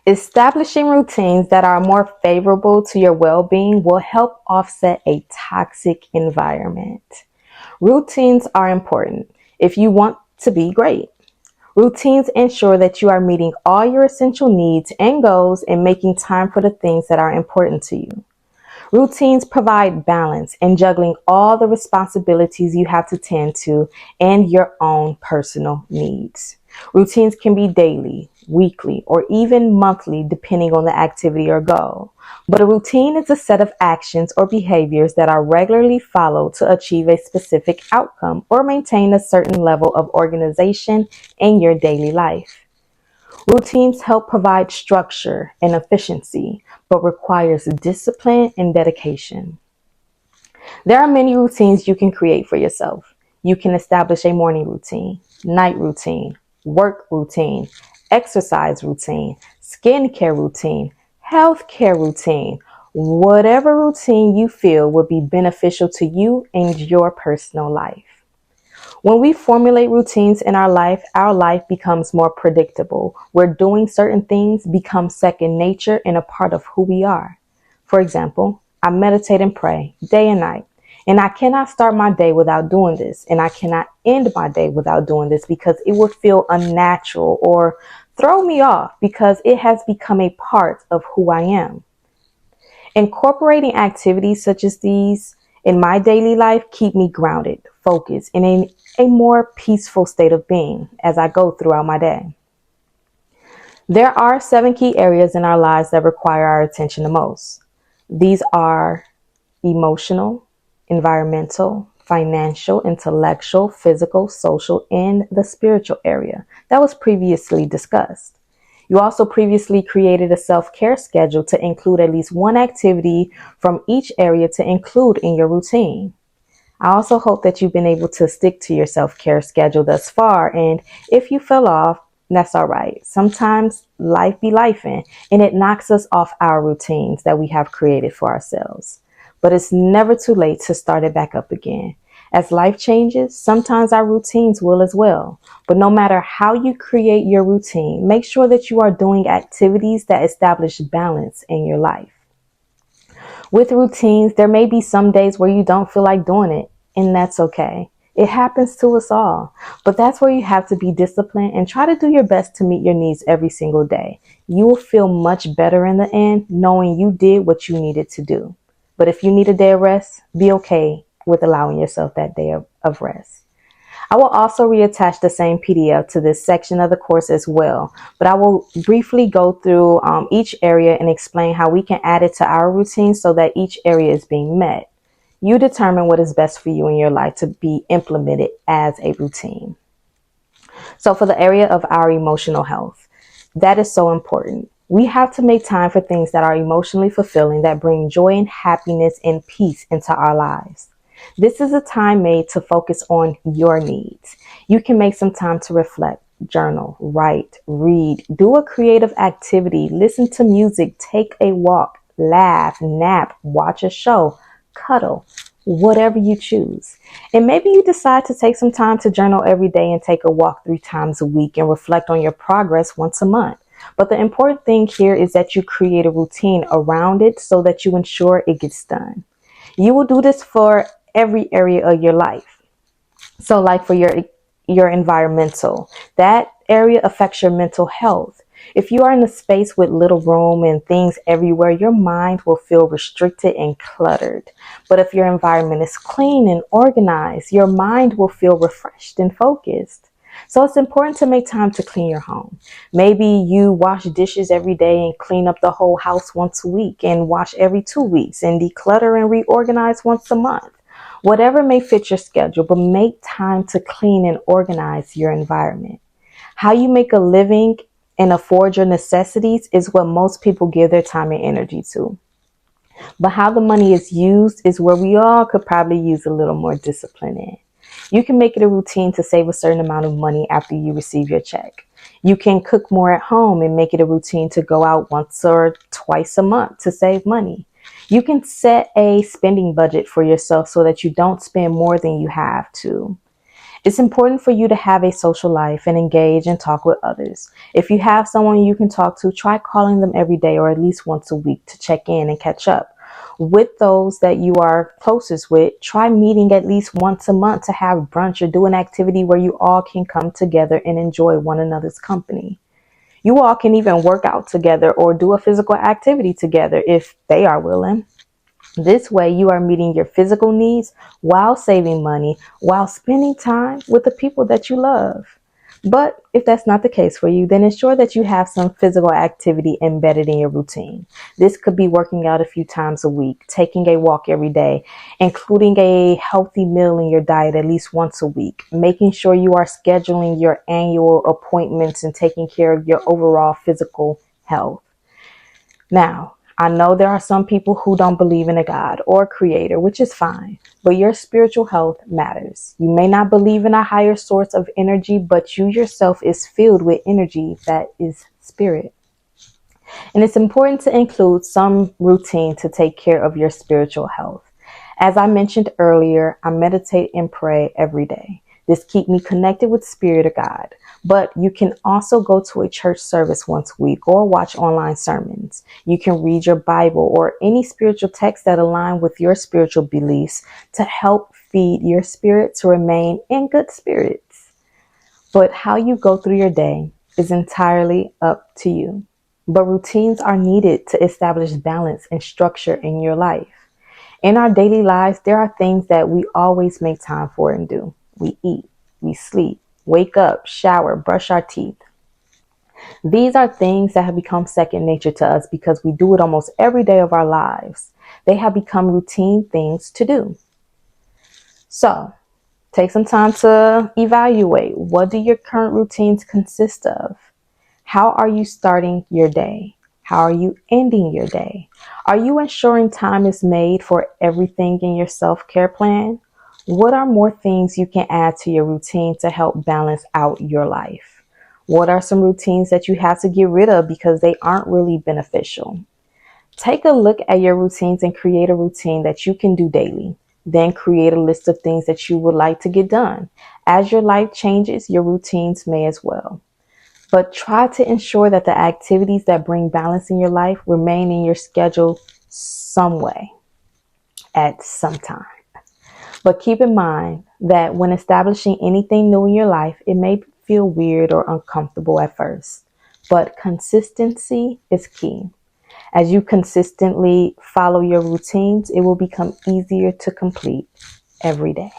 Establishing routines that are more favorable to your well-being will help offset a toxic environment. Routines are important if you want to be great. Routines ensure that you are meeting all your essential needs and goals and making time for the things that are important to you. Routines provide balance in juggling all the responsibilities you have to tend to and your own personal needs. Routines can be daily, weekly, or even monthly depending on the activity or goal. But a routine is a set of actions or behaviors that are regularly followed to achieve a specific outcome or maintain a certain level of organization in your daily life. Routines help provide structure and efficiency, but requires discipline and dedication. There are many routines you can create for yourself. You can establish a morning routine, night routine, work routine, exercise routine, skincare routine, healthcare routine, whatever routine you feel would be beneficial to you and your personal life. When we formulate routines in our life becomes more predictable, where doing certain things becomes second nature and a part of who we are. For example, I meditate and pray day and night, and I cannot start my day without doing this, and I cannot end my day without doing this because it would feel unnatural or throw me off because it has become a part of who I am. Incorporating activities such as these in my daily life keep me grounded, focused, and in a more peaceful state of being as I go throughout my day. There are 7 key areas in our lives that require our attention the most. These are emotional, environmental, financial, intellectual, physical, social, and the spiritual area that was previously discussed. You also previously created a self-care schedule to include at least one activity from each area to include in your routine. I also hope that you've been able to stick to your self-care schedule thus far, and if you fell off, that's all right. Sometimes life be lifing, and it knocks us off our routines that we have created for ourselves. But it's never too late to start it back up again. As life changes, sometimes our routines will as well. But no matter how you create your routine, make sure that you are doing activities that establish balance in your life. With routines, there may be some days where you don't feel like doing it, and that's okay. It happens to us all, but that's where you have to be disciplined and try to do your best to meet your needs every single day. You will feel much better in the end knowing you did what you needed to do. But if you need a day of rest, be okay with allowing yourself that day of rest. I will also reattach the same PDF to this section of the course as well, but I will briefly go through each area and explain how we can add it to our routine so that each area is being met. You determine what is best for you in your life to be implemented as a routine. So for the area of our emotional health, that is so important. We have to make time for things that are emotionally fulfilling, that bring joy and happiness and peace into our lives. This is a time made to focus on your needs. You can make some time to reflect, journal, write, read, do a creative activity, listen to music, take a walk, laugh, nap, watch a show, cuddle, whatever you choose. And maybe you decide to take some time to journal every day and take a walk 3 times a week and reflect on your progress once a month. But the important thing here is that you create a routine around it so that you ensure it gets done. You will do this for every area of your life. So like for your environmental, that area affects your mental health. If you are in a space with little room and things everywhere, your mind will feel restricted and cluttered. But if your environment is clean and organized, your mind will feel refreshed and focused. So it's important to make time to clean your home. Maybe you wash dishes every day and clean up the whole house once a week, and wash every 2 weeks, and declutter and reorganize once a month. Whatever may fit your schedule, but make time to clean and organize your environment. How you make a living and afford your necessities is what most people give their time and energy to. But how the money is used is where we all could probably use a little more discipline in. You can make it a routine to save a certain amount of money after you receive your check. You can cook more at home and make it a routine to go out once or twice a month to save money. You can set a spending budget for yourself so that you don't spend more than you have to. It's important for you to have a social life and engage and talk with others. If you have someone you can talk to, try calling them every day or at least once a week to check in and catch up. With those that you are closest with, try meeting at least once a month to have brunch or do an activity where you all can come together and enjoy one another's company. You all can even work out together or do a physical activity together if they are willing. This way, you are meeting your physical needs while saving money, while spending time with the people that you love. But if that's not the case for you, then ensure that you have some physical activity embedded in your routine. This could be working out a few times a week, taking a walk every day, including a healthy meal in your diet at least once a week, making sure you are scheduling your annual appointments and taking care of your overall physical health. Now, I know there are some people who don't believe in a God or a creator, which is fine, but your spiritual health matters. You may not believe in a higher source of energy, but you yourself is filled with energy that is spirit. And it's important to include some routine to take care of your spiritual health. As I mentioned earlier, I meditate and pray every day. This keeps me connected with Spirit of God. But you can also go to a church service once a week or watch online sermons. You can read your Bible or any spiritual text that align with your spiritual beliefs to help feed your spirit to remain in good spirits. But how you go through your day is entirely up to you. But routines are needed to establish balance and structure in your life. In our daily lives, there are things that we always make time for and do. We eat, we sleep, wake up, shower, brush our teeth. These are things that have become second nature to us because we do it almost every day of our lives. They have become routine things to do. So, take some time to evaluate, what do your current routines consist of? How are you starting your day? How are you ending your day? Are you ensuring time is made for everything in your self-care plan? What are more things you can add to your routine to help balance out your life? What are some routines that you have to get rid of because they aren't really beneficial? Take a look at your routines and create a routine that you can do daily. Then create a list of things that you would like to get done. As your life changes, your routines may as well. But try to ensure that the activities that bring balance in your life remain in your schedule some way at some time. But keep in mind that when establishing anything new in your life, it may feel weird or uncomfortable at first. But consistency is key. As you consistently follow your routines, it will become easier to complete every day.